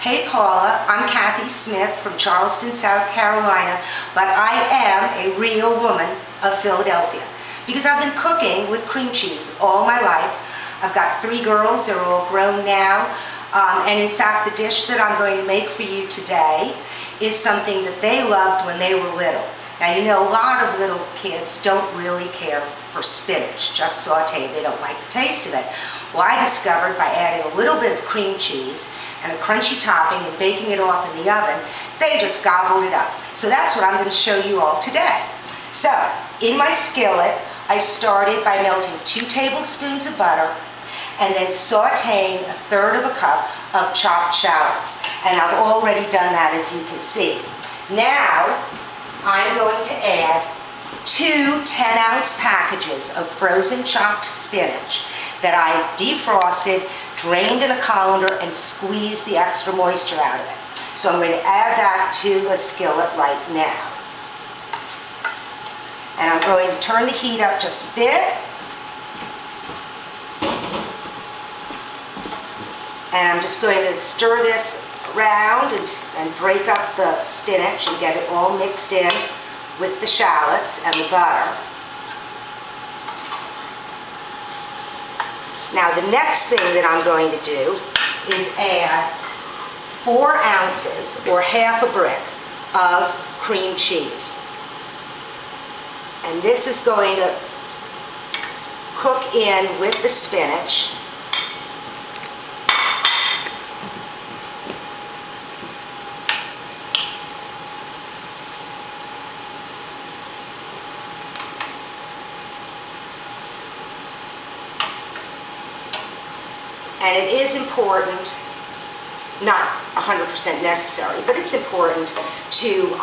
Hey Paula, I'm Kathy Smith from Charleston, South Carolina, but I am a real woman of Philadelphia because I've been cooking with cream cheese all my life. I've got 3 girls, they're all grown now, and in fact the dish that I'm going to make for you today is something that they loved when they were little. Now you know a lot of little kids don't really care for spinach, just sauteed, they don't like the taste of it. Well, I discovered by adding a little bit of cream cheese and a crunchy topping and baking it off in the oven, they just gobbled it up. So that's what I'm going to show you all today. So, in my skillet, I started by melting 2 tablespoons of butter and then sauteing 1/3 cup of chopped shallots. And I've already done that, as you can see. Now, I'm going to add 2 10-ounce packages of frozen chopped spinach that I defrosted, drained in a colander, and squeezed the extra moisture out of it. So I'm going to add that to the skillet right now. And I'm going to turn the heat up just a bit. And I'm just going to stir this around and break up the spinach and get it all mixed in with the shallots and the butter. Now the next thing that I'm going to do is add 4 ounces or half a brick of cream cheese. And this is going to cook in with the spinach. And it is important, not 100% necessary, but it's important to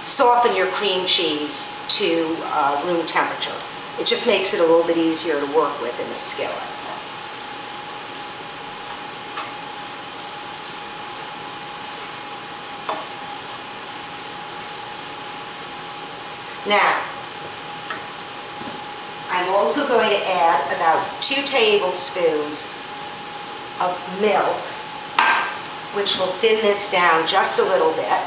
soften your cream cheese to room temperature. It just makes it a little bit easier to work with in the skillet. Now, I'm also going to add about 2 tablespoons of milk, which will thin this down just a little bit.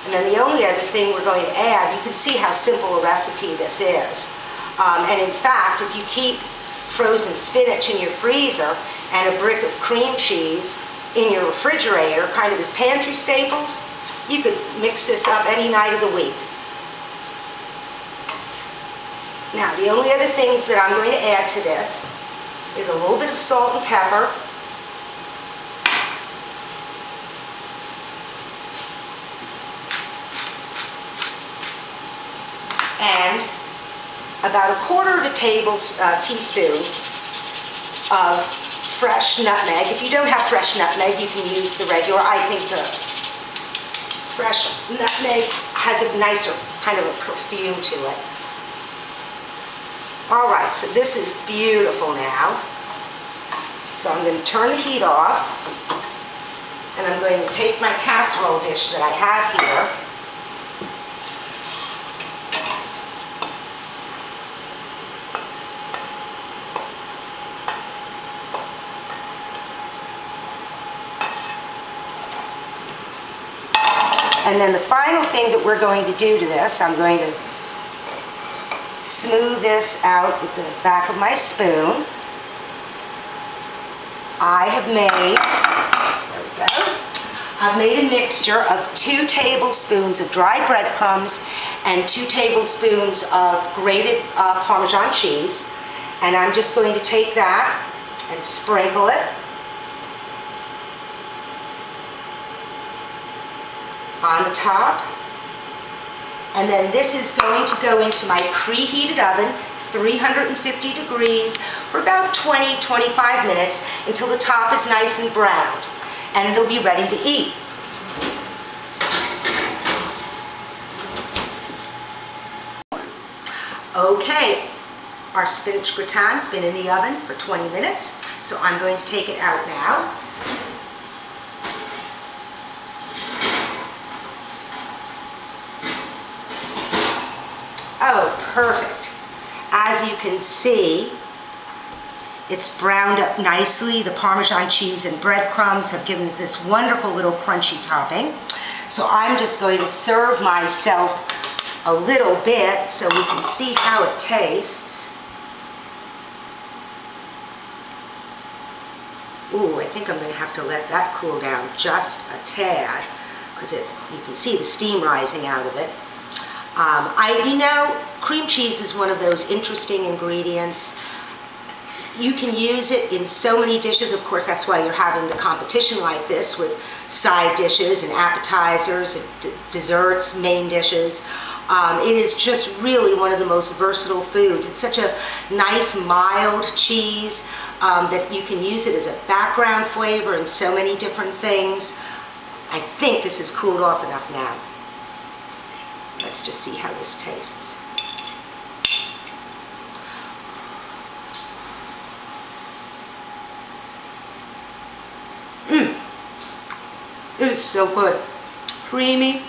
And then the only other thing we're going to add, you can see how simple a recipe this is. And in fact, if you keep frozen spinach in your freezer and a brick of cream cheese in your refrigerator, kind of as pantry staples, you could mix this up any night of the week. Now, the only other things that I'm going to add to this is a little bit of salt and pepper, and about 1/4 teaspoon of fresh nutmeg. If you don't have fresh nutmeg, you can use the regular. I think the fresh nutmeg has a nicer kind of a perfume to it. All right, so this is beautiful now. So I'm going to turn the heat off, and I'm going to take my casserole dish that I have here, and then the final thing that we're going to do to this, I'm going to smooth this out with the back of my spoon. I've made a mixture of 2 tablespoons of dried breadcrumbs and 2 tablespoons of grated Parmesan cheese. And I'm just going to take that and sprinkle it on the top. And then this is going to go into my preheated oven, 350 degrees, for about 20-25 minutes until the top is nice and browned. And it'll be ready to eat. Okay, our spinach gratin's been in the oven for 20 minutes, so I'm going to take it out now. Oh, perfect. As you can see, It's browned up nicely. The Parmesan cheese and breadcrumbs have given it this wonderful little crunchy topping. So I'm just going to serve myself a little bit so we can see how it tastes. Ooh, I think I'm going to have to let that cool down just a tad because you can see the steam rising out of it. Cream cheese is one of those interesting ingredients. You can use it in so many dishes. Of course, that's why you're having the competition like this with side dishes and appetizers and desserts, main dishes. It is just really one of the most versatile foods. It's such a nice, mild cheese that you can use it as a background flavor in so many different things. I think this has cooled off enough now. Let's just see how this tastes. It is so good. Creamy,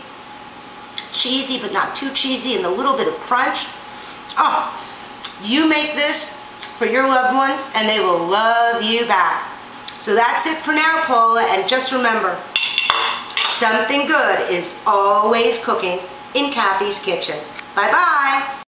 cheesy, but not too cheesy, and a little bit of crunch. Oh, you make this for your loved ones and they will love you back. So that's it for now, Paula, and just remember, something good is always cooking in Kathy's kitchen. Bye-bye.